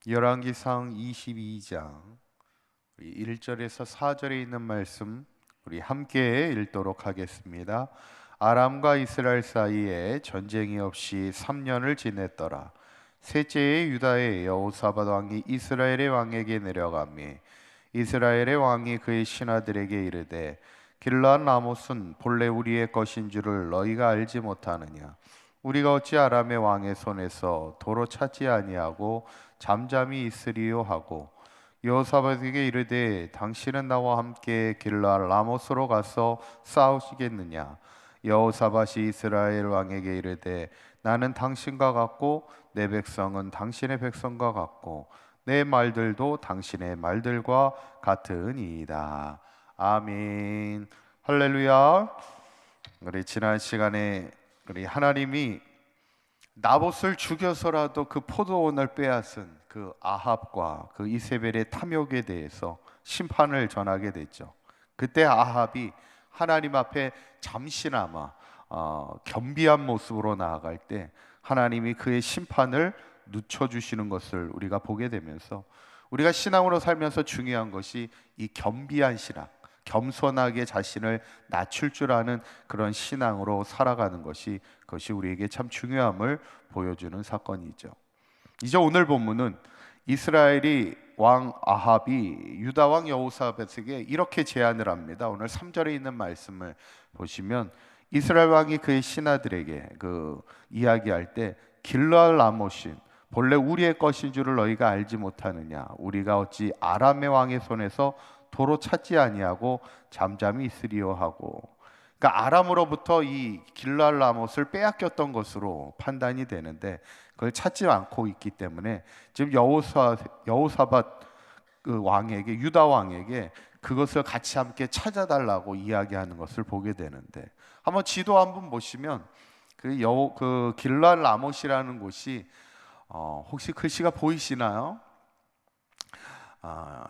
열왕기상 22장 1절에서 4절에 있는 말씀 우리 함께 읽도록 하겠습니다. 아람과 이스라엘 사이에 전쟁이 없이 3년을 지냈더라. 셋째의 유다의 여호사밧 왕이 이스라엘의 왕에게 내려가매 이스라엘의 왕이 그의 신하들에게 이르되 길르앗 라못은 본래 우리의 것인 줄을 너희가 알지 못하느냐? 우리가 어찌 아람의 왕의 손에서 도로 찾지 아니하고 잠잠히 있으리요 하고 여호사밧에게 이르되 당신은 나와 함께 길르앗 라못으로 가서 싸우시겠느냐? 여호사밧이 이스라엘 왕에게 이르되 나는 당신과 같고 내 백성은 당신의 백성과 같고 내 말들도 당신의 말들과 같으니이다. 아멘. 할렐루야. 우리 지난 시간에 우리 하나님이 나봇을 죽여서라도 그 포도원을 빼앗은 그 아합과 그 이세벨의 탐욕에 대해서 심판을 전하게 됐죠. 그때 아합이 하나님 앞에 잠시나마 겸비한 모습으로 나아갈 때 하나님이 그의 심판을 늦춰주시는 것을 우리가 보게 되면서 우리가 신앙으로 살면서 중요한 것이 이 겸비한 신앙, 겸손하게 자신을 낮출 줄 아는 그런 신앙으로 살아가는 것이 그것이 우리에게 참 중요함을 보여주는 사건이죠. 이제 오늘 본문은 이스라엘이 왕 아합이 유다 왕 여호사밧에게 이렇게 제안을 합니다. 오늘 3절에 있는 말씀을 보시면 이스라엘 왕이 그의 신하들에게 이야기할 때 길르앗 라못인 본래 우리의 것인 줄을 너희가 알지 못하느냐? 우리가 어찌 아람의 왕의 손에서 도로 찾지 아니하고 잠잠히 있으리요 하고, 그러니까 아람으로부터 이 길르앗 라못을 빼앗겼던 것으로 판단이 되는데 그걸 찾지 않고 있기 때문에 지금 여호사밧 그 왕에게, 유다 왕에게 그것을 같이 함께 찾아달라고 이야기하는 것을 보게 되는데, 한번 지도 한번 보시면 그 길르앗 라못이라는 곳이 혹시 글씨가 보이시나요?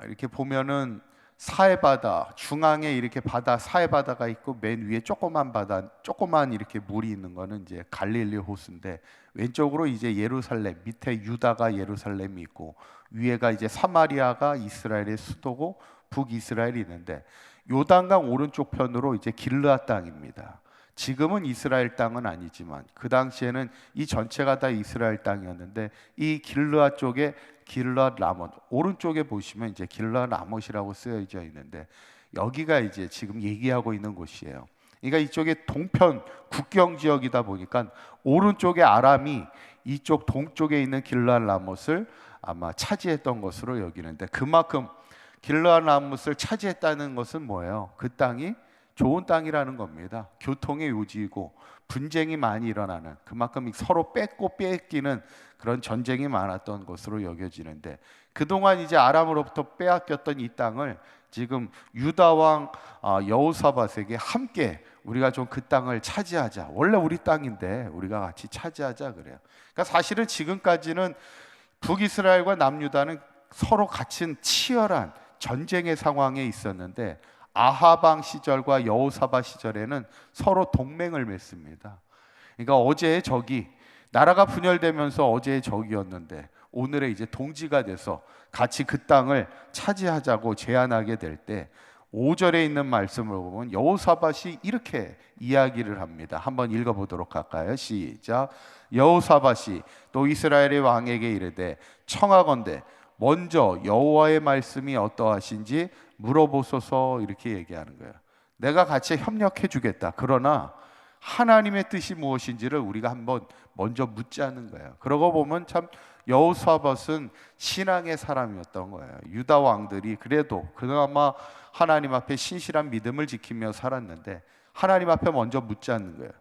이렇게 보면은 사해바다 중앙에 이렇게 바다, 사해바다가 있고 맨 위에 조그만 바다, 조그만 이렇게 물이 있는 거는 이제 갈릴리 호수인데, 왼쪽으로 이제 예루살렘, 밑에 유다가 예루살렘이 있고 위에가 이제 사마리아가 이스라엘의 수도고 북이스라엘이 있는데, 요단강 오른쪽 편으로 이제 길르앗 땅입니다. 지금은 이스라엘 땅은 아니지만 그 당시에는 이 전체가 다 이스라엘 땅이었는데, 이 길르앗 쪽에 길르앗 라못, 오른쪽에 보시면 이제 길르앗 라못이라고 쓰여져 있는데 여기가 이제 지금 얘기하고 있는 곳이에요. 그러니까 이쪽에 동편 국경 지역이다 보니까 오른쪽에 아람이 이쪽 동쪽에 있는 길르앗 라못을 아마 차지했던 것으로 여기는데, 그만큼 길르앗 라못을 차지했다는 것은 뭐예요? 그 땅이 좋은 땅이라는 겁니다. 교통의 요지이고 분쟁이 많이 일어나는, 그만큼 서로 뺏고 뺏기는 그런 전쟁이 많았던 것으로 여겨지는데, 그동안 이제 아람으로부터 빼앗겼던 이 땅을 지금 유다 왕 여호사밧에게 함께 우리가 좀 그 땅을 차지하자, 원래 우리 땅인데 우리가 같이 차지하자 그래요. 그러니까 사실은 지금까지는 북이스라엘과 남유다는 서로 갇힌 치열한 전쟁의 상황에 있었는데, 아하방 시절과 여호사밧 시절에는 서로 동맹을 맺습니다. 그러니까 어제의 적이, 나라가 분열되면서 어제의 적이었는데 오늘의 이제 동지가 돼서 같이 그 땅을 차지하자고 제안하게 될 때 5절에 있는 말씀을 보면 여호사밧이 이렇게 이야기를 합니다. 한번 읽어보도록 할까요? 시작. 여호사밧이 또 이스라엘의 왕에게 이르되 청하건대 먼저 여호와의 말씀이 어떠하신지 물어보소서, 이렇게 얘기하는 거예요. 내가 같이 협력해 주겠다. 그러나 하나님의 뜻이 무엇인지를 우리가 한번 먼저 묻자는 거예요. 그러고 보면 참 여호사밧은 신앙의 사람이었던 거예요. 유다 왕들이 그래도 그나마 하나님 앞에 신실한 믿음을 지키며 살았는데 하나님 앞에 먼저 묻자는 거예요.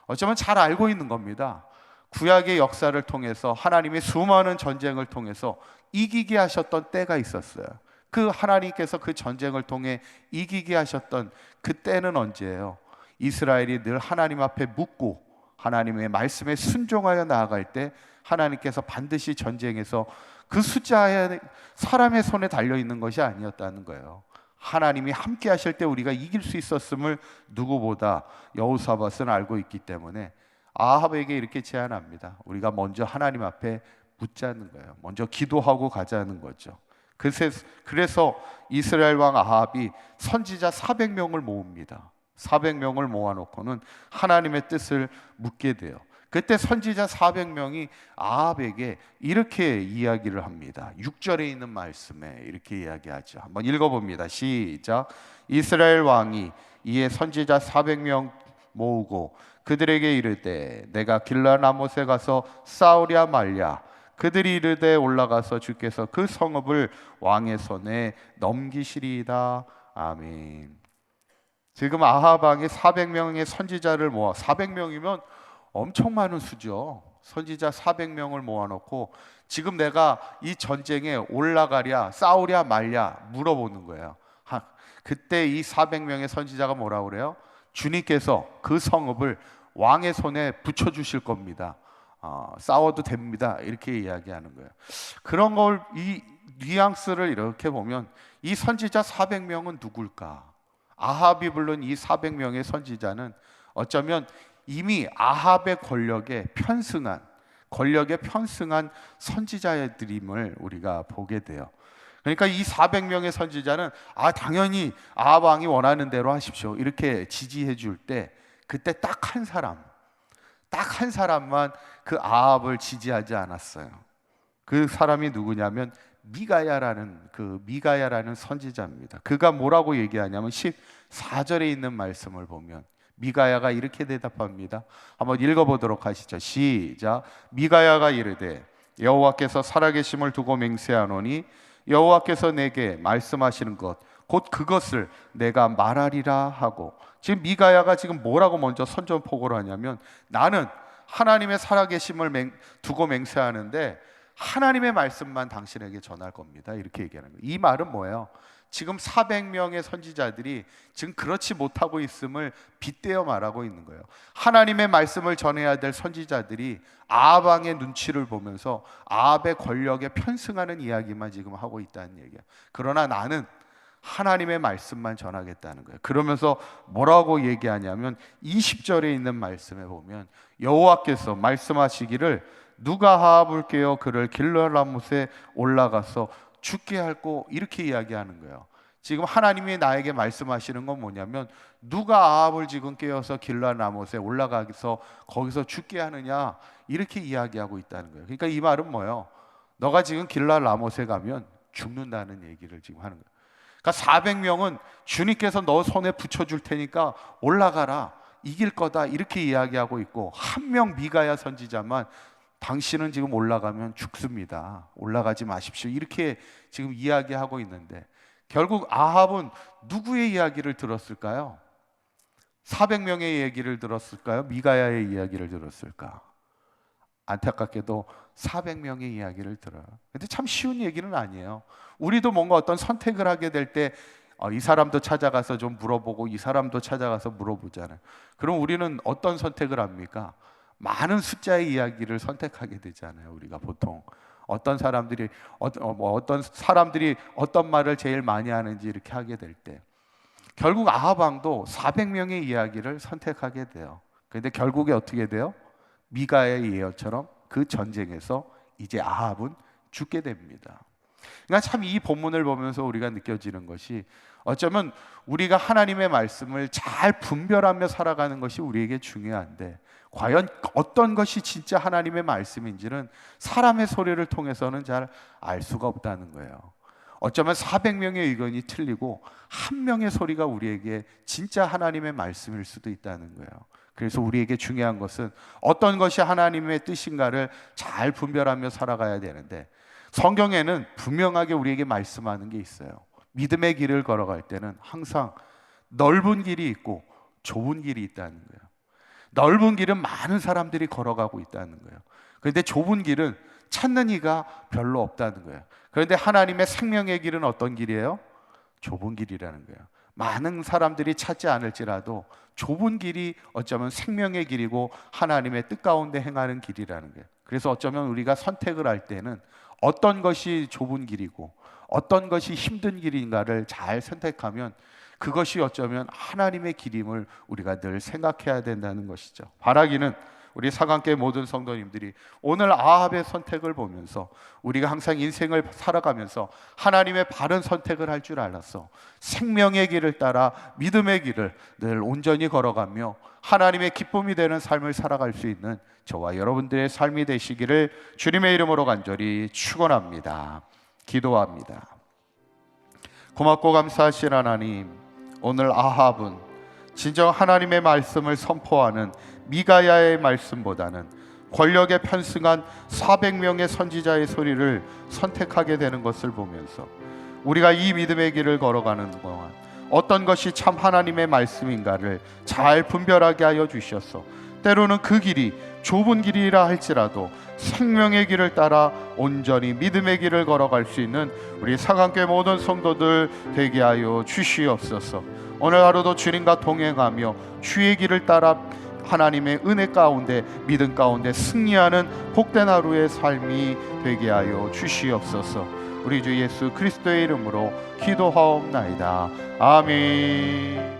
어쩌면 잘 알고 있는 겁니다. 구약의 역사를 통해서 하나님의 수많은 전쟁을 통해서 이기게 하셨던 때가 있었어요. 그 하나님께서 그 전쟁을 통해 이기게 하셨던 그 때는 언제예요? 이스라엘이 늘 하나님 앞에 묻고 하나님의 말씀에 순종하여 나아갈 때 하나님께서 반드시 전쟁에서 그 숫자에 사람의 손에 달려있는 것이 아니었다는 거예요. 하나님이 함께 하실 때 우리가 이길 수 있었음을 누구보다 여호사밧은 알고 있기 때문에 아합에게 이렇게 제안합니다. 우리가 먼저 하나님 앞에 묻자는 거예요. 먼저 기도하고 가자는 거죠. 그래서 이스라엘 왕 아합이 선지자 400명을 모읍니다. 400명을 모아놓고는 하나님의 뜻을 묻게 돼요. 그때 선지자 400명이 아합에게 이렇게 이야기를 합니다. 6절에 있는 말씀에 이렇게 이야기하죠. 한번 읽어봅니다. 시작. 이스라엘 왕이 이에 선지자 400명 모으고 그들에게 이르되 내가 길르앗라못에 가서 싸우랴 말랴. 그들이 이르되 올라가서 주께서 그 성읍을 왕의 손에 넘기시리이다. 아멘. 지금 아합 왕이 400명의 선지자를 모아, 400명이면 엄청 많은 수죠. 선지자 400명을 모아놓고 지금 내가 이 전쟁에 올라가랴 싸우랴 말랴 물어보는 거예요. 그때 이 400명의 선지자가 뭐라고 그래요? 주님께서 그 성읍을 왕의 손에 붙여주실 겁니다. 싸워도 됩니다. 이렇게 이야기하는 거예요. 그런 걸, 이 뉘앙스를 이렇게 보면 이 선지자 400명은 누굴까? 아합이 부른 이 400명의 선지자는 어쩌면 이미 아합의 권력에 편승한 선지자들임을 우리가 보게 돼요. 그러니까 이 400명의 선지자는 당연히 아합 왕이 원하는 대로 하십시오 이렇게 지지해 줄 때 그때 딱 한 사람만 그 아합을 지지하지 않았어요. 그 사람이 누구냐면 미가야라는 선지자입니다. 그가 뭐라고 얘기하냐면 14절에 있는 말씀을 보면 미가야가 이렇게 대답합니다. 한번 읽어보도록 하시죠. 시작. 미가야가 이르되 여호와께서 살아계심을 두고 맹세하노니 여호와께서 내게 말씀하시는 것 곧 그것을 내가 말하리라 하고, 지금 미가야가 지금 뭐라고 먼저 선전포고를 하냐면 나는 하나님의 살아계심을 두고 맹세하는데 하나님의 말씀만 당신에게 전할 겁니다. 이렇게 얘기하는 거예요. 이 말은 뭐예요? 지금 400명의 선지자들이 지금 그렇지 못하고 있음을 빗대어 말하고 있는 거예요. 하나님의 말씀을 전해야 될 선지자들이 아합 왕의 눈치를 보면서 아합의 권력에 편승하는 이야기만 지금 하고 있다는 얘기예요. 그러나 나는 하나님의 말씀만 전하겠다는 거예요. 그러면서 뭐라고 얘기하냐면 20절에 있는 말씀에 보면 여호와께서 말씀하시기를 누가 아합을 깨어 그를 길르앗라못에 올라가서 죽게 할고, 이렇게 이야기하는 거예요. 지금 하나님이 나에게 말씀하시는 건 뭐냐면 누가 아합을 지금 깨어서 길르앗라못에 올라가서 거기서 죽게 하느냐, 이렇게 이야기하고 있다는 거예요. 그러니까 이 말은 뭐예요? 너가 지금 길르앗라못에 가면 죽는다는 얘기를 지금 하는 거예요. 그러니까 400명은 주님께서 너 손에 붙여줄 테니까 올라가라, 이길 거다, 이렇게 이야기하고 있고, 한 명 미가야 선지자만 당신은 지금 올라가면 죽습니다, 올라가지 마십시오, 이렇게 지금 이야기하고 있는데 결국 아합은 누구의 이야기를 들었을까요? 400명의 얘기를 들었을까요? 미가야의 이야기를 들었을까? 안타깝게도 400명의 이야기를 들어요. 근데 참 쉬운 얘기는 아니에요. 우리도 뭔가 어떤 선택을 하게 될 때 이 사람도 찾아가서 좀 물어보고 이 사람도 찾아가서 물어보잖아요. 그럼 우리는 어떤 선택을 합니까? 많은 숫자의 이야기를 선택하게 되잖아요. 우리가 보통 어떤 사람들이 어떤 말을 제일 많이 하는지 이렇게 하게 될 때 결국 아합 왕도 400명의 이야기를 선택하게 돼요. 그런데 결국에 어떻게 돼요? 미가의 예언처럼 그 전쟁에서 이제 아합은 죽게 됩니다. 그러니까 참 이 본문을 보면서 우리가 느껴지는 것이 어쩌면 우리가 하나님의 말씀을 잘 분별하며 살아가는 것이 우리에게 중요한데 과연 어떤 것이 진짜 하나님의 말씀인지는 사람의 소리를 통해서는 잘 알 수가 없다는 거예요. 어쩌면 400명의 의견이 틀리고 한 명의 소리가 우리에게 진짜 하나님의 말씀일 수도 있다는 거예요. 그래서 우리에게 중요한 것은 어떤 것이 하나님의 뜻인가를 잘 분별하며 살아가야 되는데 성경에는 분명하게 우리에게 말씀하는 게 있어요. 믿음의 길을 걸어갈 때는 항상 넓은 길이 있고 좁은 길이 있다는 거예요. 넓은 길은 많은 사람들이 걸어가고 있다는 거예요. 그런데 좁은 길은 찾는 이가 별로 없다는 거예요. 그런데 하나님의 생명의 길은 어떤 길이에요? 좁은 길이라는 거예요. 많은 사람들이 찾지 않을지라도 좁은 길이 어쩌면 생명의 길이고 하나님의 뜻 가운데 행하는 길이라는 거예요. 그래서 어쩌면 우리가 선택을 할 때는 어떤 것이 좁은 길이고 어떤 것이 힘든 길인가를 잘 선택하면 그것이 어쩌면 하나님의 길임을 우리가 늘 생각해야 된다는 것이죠. 바라기는 우리 사강교회 모든 성도님들이 오늘 아합의 선택을 보면서 우리가 항상 인생을 살아가면서 하나님의 바른 선택을 할 줄 알았어. 생명의 길을 따라 믿음의 길을 늘 온전히 걸어가며 하나님의 기쁨이 되는 삶을 살아갈 수 있는 저와 여러분들의 삶이 되시기를 주님의 이름으로 간절히 축원합니다. 기도합니다. 고맙고 감사하신 하나님, 오늘 아합은 진정 하나님의 말씀을 선포하는 미가야의 말씀보다는 권력에 편승한 400명의 선지자의 소리를 선택하게 되는 것을 보면서 우리가 이 믿음의 길을 걸어가는 동안 어떤 것이 참 하나님의 말씀인가를 잘 분별하게 하여 주셔서 때로는 그 길이 좁은 길이라 할지라도 생명의 길을 따라 온전히 믿음의 길을 걸어갈 수 있는 우리 사강교회 모든 성도들 되게 하여 주시옵소서. 오늘 하루도 주님과 동행하며 주의 길을 따라 하나님의 은혜 가운데 믿음 가운데 승리하는 복된 하루의 삶이 되게 하여 주시옵소서. 우리 주 예수 그리스도의 이름으로 기도하옵나이다. 아멘.